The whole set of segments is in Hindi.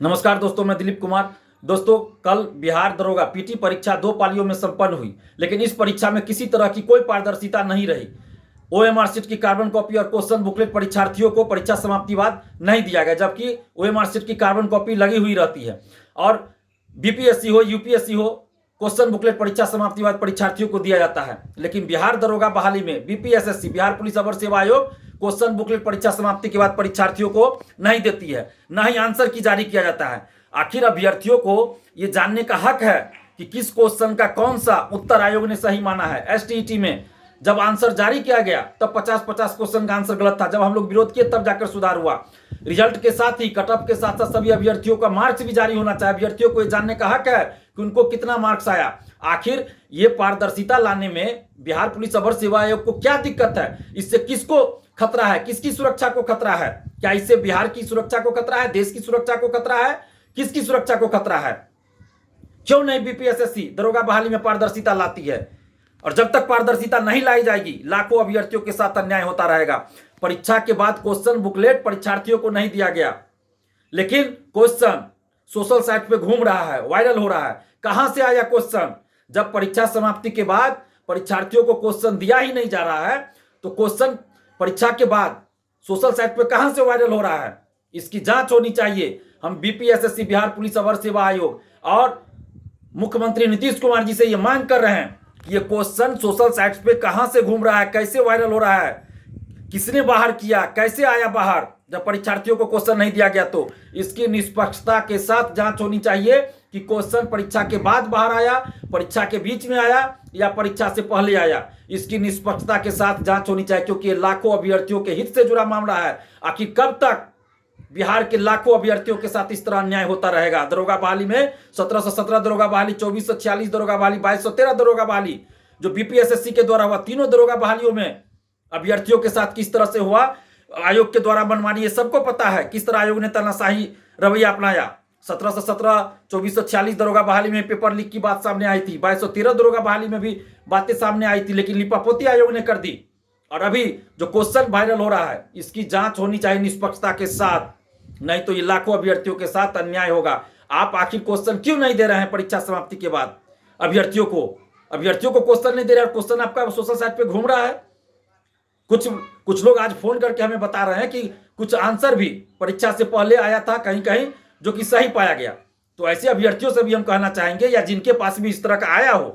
नमस्कार दोस्तों, मैं दिलीप कुमार। दोस्तों, कल बिहार दरोगा पीटी परीक्षा 2 पालियों में संपन्न हुई, लेकिन इस परीक्षा में किसी तरह की कोई पारदर्शिता नहीं रही। ओएमआर शीट की कार्बन कॉपी और क्वेश्चन बुकलेट परीक्षार्थियों को परीक्षा समाप्ति बाद नहीं दिया गया, जबकि ओएमआर शीट की कार्बन कॉपी लगी हुई रहती है और बीपीएससी हो यूपीएससी हो, क्वेश्चन बुकलेट परीक्षा समाप्ति बाद परीक्षार्थियों को दिया जाता है। लेकिन बिहार दरोगा बहाली में बीपीएसएससी बिहार पुलिस अवर सेवा आयोग क्वेश्चन बुकलेट परीक्षा समाप्ति के बाद परीक्षार्थियों को नहीं देती है, न ही आंसर की जारी किया जाता है। आखिर अभ्यर्थियों को यह जानने का हक है कि किस क्वेश्चन का कौन सा उत्तर आयोग ने सही माना है। एसटीईटी में जब आंसर जारी किया गया तब 50-50 क्वेश्चन का आंसर गलत था। जब हम लोग विरोध किए तब जाकर सुधार हुआ। रिजल्ट के साथ ही कट ऑफ के साथ साथ सभी अभ्यर्थियों का मार्क्स भी जारी होना चाहिए। अभ्यर्थियों को यह जानने का हक है कि उनको कितना मार्क्स आया। आखिर ये पारदर्शिता लाने में बिहार पुलिस अवर सेवा आयोग को क्या दिक्कत है? इससे किसको खतरा है? किसकी सुरक्षा को खतरा है? क्या इससे बिहार की सुरक्षा को खतरा है? देश की सुरक्षा को खतरा है? किसकी सुरक्षा को खतरा है? क्यों नहीं बीपीएसएससी दरोगा बहाली में पारदर्शिता लाती है? और जब तक पारदर्शिता नहीं लाई जाएगी, लाखों अभ्यर्थियों के साथ अन्याय होता रहेगा। परीक्षा के बाद क्वेश्चन बुकलेट परीक्षार्थियों को नहीं दिया गया, लेकिन क्वेश्चन सोशल साइट पे घूम रहा है, वायरल हो रहा है। कहां से आया क्वेश्चन? जब परीक्षा समाप्ति के बाद परीक्षार्थियों को क्वेश्चन दिया ही नहीं जा रहा है, तो क्वेश्चन परीक्षा के बाद सोशल साइट पे कहां से वायरल हो रहा है? इसकी जांच होनी चाहिए। हम बीपीएसएससी बिहार पुलिस अवर सेवा आयोग और मुख्यमंत्री नीतीश कुमार जी से यह मांग कर रहे हैं कि ये क्वेश्चन सोशल साइट्स पे कहां से घूम रहा है, कैसे वायरल हो रहा है, किसने बाहर किया, कैसे आया बाहर? जब परीक्षार्थियों को क्वेश्चन नहीं दिया गया तो इसकी निष्पक्षता के साथ जांच होनी चाहिए कि क्वेश्चन परीक्षा के बाद बाहर आया, परीक्षा के बीच में आया या परीक्षा से पहले आया। इसकी निष्पक्षता के साथ जांच होनी चाहिए, क्योंकि ये लाखों अभ्यर्थियों के हित से जुड़ा मामला है। आखिर कब तक बिहार के लाखों अभ्यर्थियों के साथ इस तरह अन्याय होता रहेगा? दरोगा बहाली में 1717 दरोगा बहाली, 2446 दरोगा बहाली, 2213 दरोगा बहाली जो बीपीएसएससी के द्वारा हुआ, तीनों दरोगा बहालियों में अभ्यर्थियों के साथ किस तरह से हुआ, आयोग के द्वारा मनमानी, ये सबको पता है। किस तरह आयोग ने तानाशाही रवैया अपनाया। 1717 2446 दरोगा बहाली में पेपर लीक की बात सामने आई थी, 2213 दरोगा बहाली में भी बातें सामने आई थी, लेकिन लिपापोती आयोग ने कर दी। और अभी जो क्वेश्चन वायरल हो रहा है, इसकी जांच होनी चाहिए निष्पक्षता के साथ, नहीं तो ये लाखों अभ्यर्थियों के साथ अन्याय होगा। आप आखिर क्वेश्चन क्यों नहीं दे रहे हैं परीक्षा समाप्ति के बाद? अभ्यर्थियों को क्वेश्चन नहीं दे रहे हैं। क्वेश्चन आपका सोशल साइट पे घूम रहा है। कुछ लोग आज फोन करके हमें बता रहे हैं कि कुछ आंसर भी परीक्षा से पहले आया था कहीं कहीं, जो कि सही पाया गया। तो ऐसे अभ्यर्थियों से भी हम कहना चाहेंगे, या जिनके पास भी इस तरह का आया हो,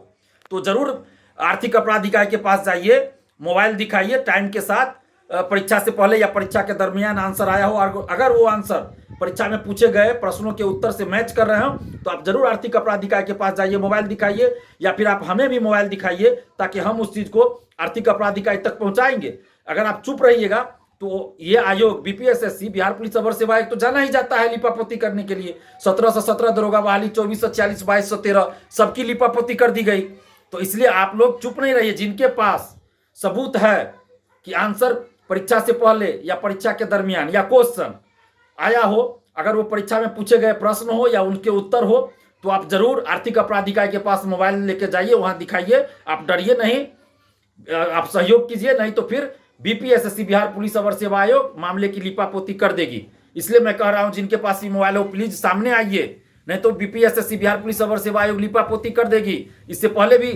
तो जरूर आर्थिक अपराध इकाई के पास जाइए, मोबाइल दिखाइए, टाइम के साथ परीक्षा से पहले या परीक्षा के दरमियान आंसर आया हो, और अगर वो आंसर परीक्षा में पूछे गए प्रश्नों के उत्तर से मैच कर रहे हो, तो आप जरूर आर्थिक अपराध इकाई के पास जाइए, मोबाइल दिखाइए, या फिर आप हमें भी मोबाइल दिखाइए, ताकि हम उस चीज को आर्थिक अपराध इकाई तक पहुंचाएंगे। अगर आप चुप रहिएगा तो ये आयोग बीपीएसएससी बिहार पुलिस अवर सेवा आयोग तो जाना ही जाता है लिपापोती करने के लिए। 1717 दरोगा बहाली, 2446, 2213 सबकी लिपापोती कर दी गई। तो इसलिए आप लोग चुप नहीं रहिए। जिनके पास सबूत है कि आंसर परीक्षा से पहले या परीक्षा के दरमियान या क्वेश्चन आया हो, अगर वो परीक्षा में पूछे गए प्रश्न हो या उनके उत्तर हो, तो आप जरूर आर्थिक अपराध इकाई के पास मोबाइल लेके जाइए, वहां दिखाइए। आप डरिए नहीं, आप सहयोग कीजिए, नहीं तो फिर बीपीएसएससी बिहार पुलिस अवर सेवा आयोग मामले की लिपापोती कर देगी। इसलिए मैं कह रहा हूं, जिनके पास भी मोबाइल हो प्लीज सामने आइए, नहीं तो बीपीएसएससी बिहार पुलिस अवर सेवा आयोग लिपापोती कर देगी। इससे पहले भी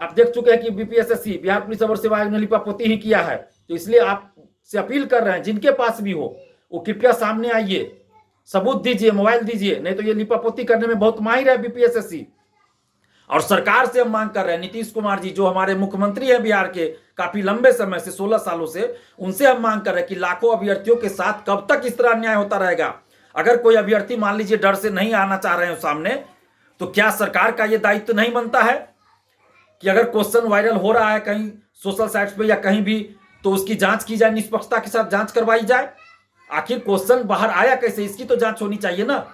आप देख चुके हैं कि बीपीएसएससी बिहार पुलिस अवर सेवा आयोग ने लिपापोती ही किया है। तो इसलिए आपसे अपील कर रहे हैं, जिनके पास भी हो वो कृपया सामने आइए, सबूत दीजिए, मोबाइल दीजिए, नहीं तो ये लिपापोती करने में बहुत माहिर है बीपीएसएससी। और सरकार से हम मांग कर रहे हैं, नीतीश कुमार जी जो हमारे मुख्यमंत्री हैं बिहार के काफी लंबे समय से, 16 सालों से, उनसे हम मांग कर रहे हैं कि लाखों अभ्यर्थियों के साथ कब तक इस तरह अन्याय होता रहेगा? अगर कोई अभ्यर्थी मान लीजिए डर से नहीं आना चाह रहे हैं सामने, तो क्या सरकार का यह दायित्व नहीं बनता है कि अगर क्वेश्चन वायरल हो रहा है कहीं सोशल साइट्स पे या कहीं भी, तो उसकी जांच की जाए, निष्पक्षता के साथ जांच करवाई जाए? आखिर क्वेश्चन बाहर आया कैसे, इसकी तो जांच होनी चाहिए ना।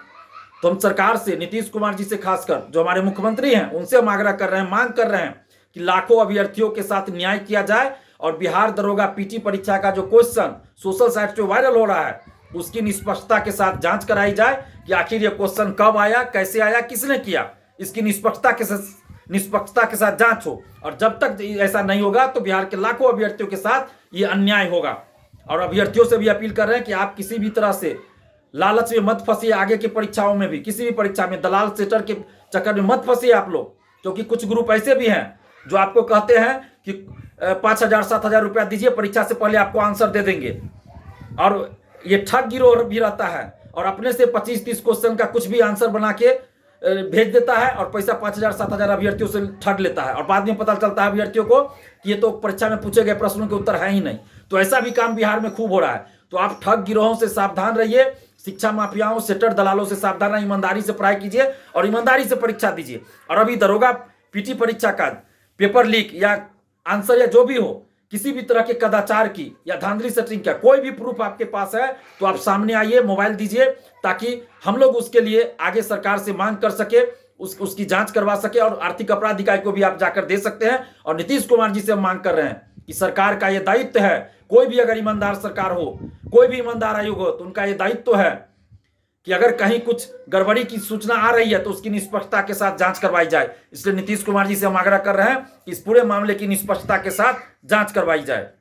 तो हम सरकार से, नीतीश कुमार जी से खासकर, जो हमारे मुख्यमंत्री हैं, उनसे हम आग्रह कर रहे हैं, मांग कर रहे हैं कि लाखों अभ्यर्थियों के साथ न्याय किया जाए और बिहार दरोगा पीटी परीक्षा का जो क्वेश्चन सोशल साइट पे वायरल हो रहा है, उसकी निष्पक्षता के साथ जांच कराई जाए कि आखिर ये क्वेश्चन कब आया, कैसे आया, किसने किया। इसकी निष्पक्षता के साथ जांच हो। और जब तक ऐसा नहीं होगा तो बिहार के लाखों अभ्यर्थियों के साथ ये अन्याय होगा। और अभ्यर्थियों से भी अपील कर रहे हैं कि आप किसी भी तरह से लालच में मत फंसिए, आगे की परीक्षाओं में भी, किसी भी परीक्षा में दलाल सेटर के चक्कर में मत फंसिए आप लोग, क्योंकि कुछ ग्रुप ऐसे भी हैं जो आपको कहते हैं कि 5,000 7,000 रुपया दीजिए, परीक्षा से पहले आपको आंसर दे देंगे। और ये ठग गिरोह भी रहता है और अपने से 25-30 क्वेश्चन का कुछ भी आंसर बना के भेज देता है और पैसा 5,000 7,000 अभ्यर्थियों से ठग लेता है, और बाद में पता चलता है अभ्यर्थियों को कि ये तो परीक्षा में पूछे गए प्रश्नों के उत्तर है ही नहीं। तो ऐसा भी काम बिहार में खूब हो रहा है। तो आप ठग गिरोहों से सावधान रहिए, शिक्षा माफियाओं, सेटर दलालों से सावधान रहिए, ईमानदारी से पढ़ाई कीजिए और ईमानदारी से परीक्षा दीजिए। और अभी दरोगा पीटी परीक्षा का पेपर लीक या आंसर या जो भी हो, किसी भी तरह के कदाचार की या धांधली सेटिंग का कोई भी प्रूफ आपके पास है तो आप सामने आइए, मोबाइल दीजिए, ताकि हम लोग उसके लिए आगे सरकार से मांग कर सके, उसकी जांच करवा सके। और आर्थिक अपराध इकाई को भी आप जाकर दे सकते हैं। और नीतीश कुमार जी से हम मांग कर रहे हैं कि सरकार का यह दायित्व है, कोई भी अगर ईमानदार सरकार हो, कोई भी ईमानदार आयोग हो, तो उनका यह दायित्व है कि अगर कहीं कुछ गड़बड़ी की सूचना आ रही है तो उसकी निष्पक्षता के साथ जांच करवाई जाए। इसलिए नीतीश कुमार जी से हम आग्रह कर रहे हैं कि इस पूरे मामले की निष्पक्षता के साथ जांच करवाई जाए।